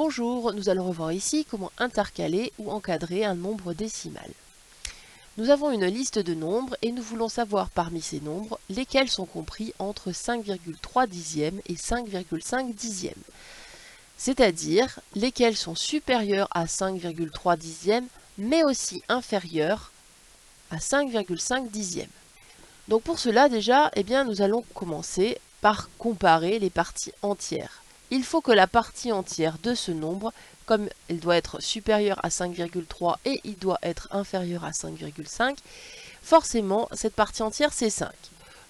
Bonjour, nous allons revoir ici comment intercaler ou encadrer un nombre décimal. Nous avons une liste de nombres et nous voulons savoir parmi ces nombres lesquels sont compris entre 5,3 dixièmes et 5,5 dixièmes. C'est-à-dire lesquels sont supérieurs à 5,3 dixièmes mais aussi inférieurs à 5,5 dixièmes. Donc pour cela déjà, nous allons commencer par comparer les parties entières. Il faut que la partie entière de ce nombre, comme elle doit être supérieure à 5,3 et il doit être inférieur à 5,5, forcément cette partie entière c'est 5.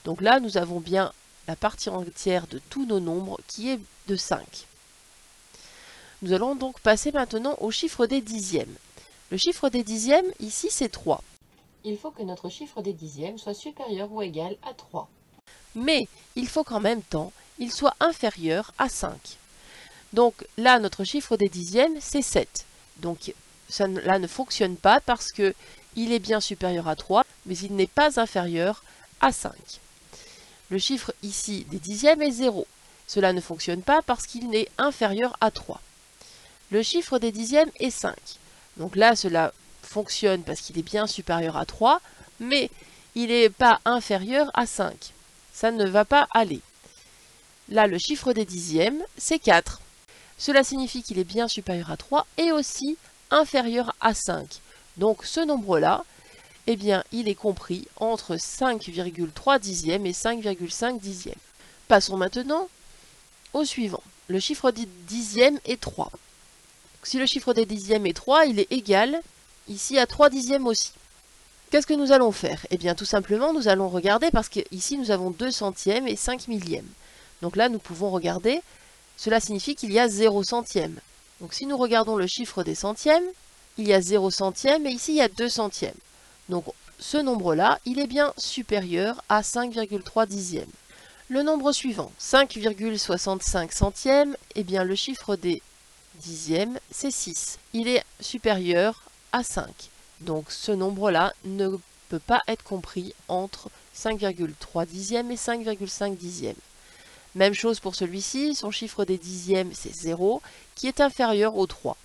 Donc là nous avons bien la partie entière de tous nos nombres qui est de 5. Nous allons donc passer maintenant au chiffre des dixièmes. Le chiffre des dixièmes ici c'est 3. Il faut que notre chiffre des dixièmes soit supérieur ou égal à 3. Mais il faut qu'en même temps, il soit inférieur à 5. Donc là, notre chiffre des dixièmes, c'est 7. Donc là ne fonctionne pas parce qu'il est bien supérieur à 3, mais il n'est pas inférieur à 5. Le chiffre ici des dixièmes est 0. Cela ne fonctionne pas parce qu'il est inférieur à 3. Le chiffre des dixièmes est 5. Donc là, cela fonctionne parce qu'il est bien supérieur à 3, mais il n'est pas inférieur à 5. Ça ne va pas aller. Là, le chiffre des dixièmes, c'est 4. Cela signifie qu'il est bien supérieur à 3 et aussi inférieur à 5. Donc ce nombre-là, il est compris entre 5,3 dixièmes et 5,5 dixièmes. Passons maintenant au suivant. Le chiffre des dixièmes est 3. Si le chiffre des dixièmes est 3, il est égal ici à 3 dixièmes aussi. Qu'est-ce que nous allons faire? Tout simplement, nous allons regarder parce qu'ici, nous avons 2 centièmes et 5 millièmes. Donc là, nous pouvons regarder, cela signifie qu'il y a 0 centième. Donc si nous regardons le chiffre des centièmes, il y a 0 centième et ici, il y a 2 centièmes. Donc ce nombre-là, il est bien supérieur à 5,3 dixièmes. Le nombre suivant, 5,65 centièmes, le chiffre des dixièmes, c'est 6. Il est supérieur à 5. Donc ce nombre-là ne peut pas être compris entre 5,3 dixièmes et 5,5 dixièmes. Même chose pour celui-ci, son chiffre des dixièmes c'est 0, qui est inférieur au 3.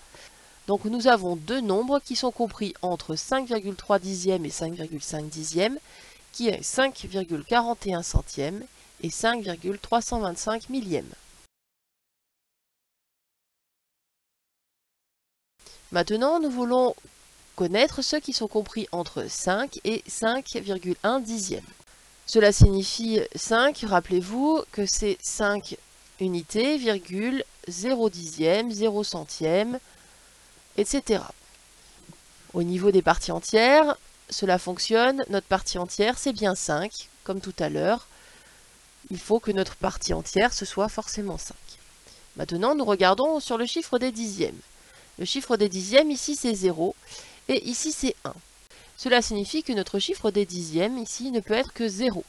Donc nous avons deux nombres qui sont compris entre 5,3 dixièmes et 5,5 dixièmes, qui est 5,41 centièmes et 5,325 millièmes. Maintenant, nous voulons connaître ceux qui sont compris entre 5 et 5,1 dixièmes. Cela signifie 5, rappelez-vous que c'est 5 unités, virgule, 0 dixième, 0 centième, etc. Au niveau des parties entières, cela fonctionne. Notre partie entière, c'est bien 5, comme tout à l'heure. Il faut que notre partie entière, ce soit forcément 5. Maintenant, nous regardons sur le chiffre des dixièmes. Le chiffre des dixièmes, ici, c'est 0. Et ici, c'est 1. Cela signifie que notre chiffre des dixièmes, ici, ne peut être que 0.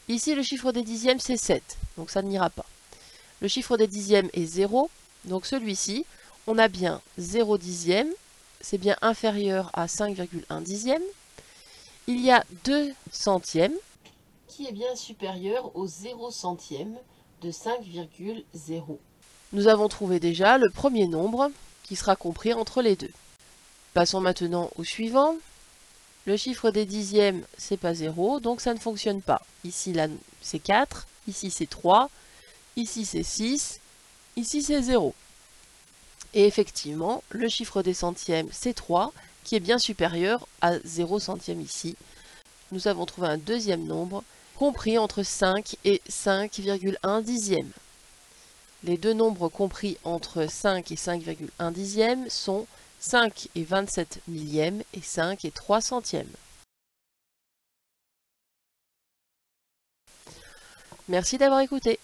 Ici, le chiffre des dixièmes, c'est 7. Donc, ça n'ira pas. Le chiffre des dixièmes est 0. Donc, celui-ci, on a bien 0 dixième. C'est bien inférieur à 5,1 dixième. Il y a 2 centièmes, qui est bien supérieur au 0 centième de 5,0. Nous avons trouvé déjà le premier nombre qui sera compris entre les deux. Passons maintenant au suivant. Le chiffre des dixièmes, c'est pas 0, donc ça ne fonctionne pas. Ici, là, c'est 4, ici, c'est 3, ici, c'est 6, ici, c'est 0. Et effectivement, le chiffre des centièmes, c'est 3, qui est bien supérieur à 0 centième ici. Nous avons trouvé un deuxième nombre, compris entre 5 et 5,1 dixième. Les deux nombres compris entre 5 et 5,1 dixième sont 5 et 27 millièmes et 5 et 3 centièmes. Merci d'avoir écouté.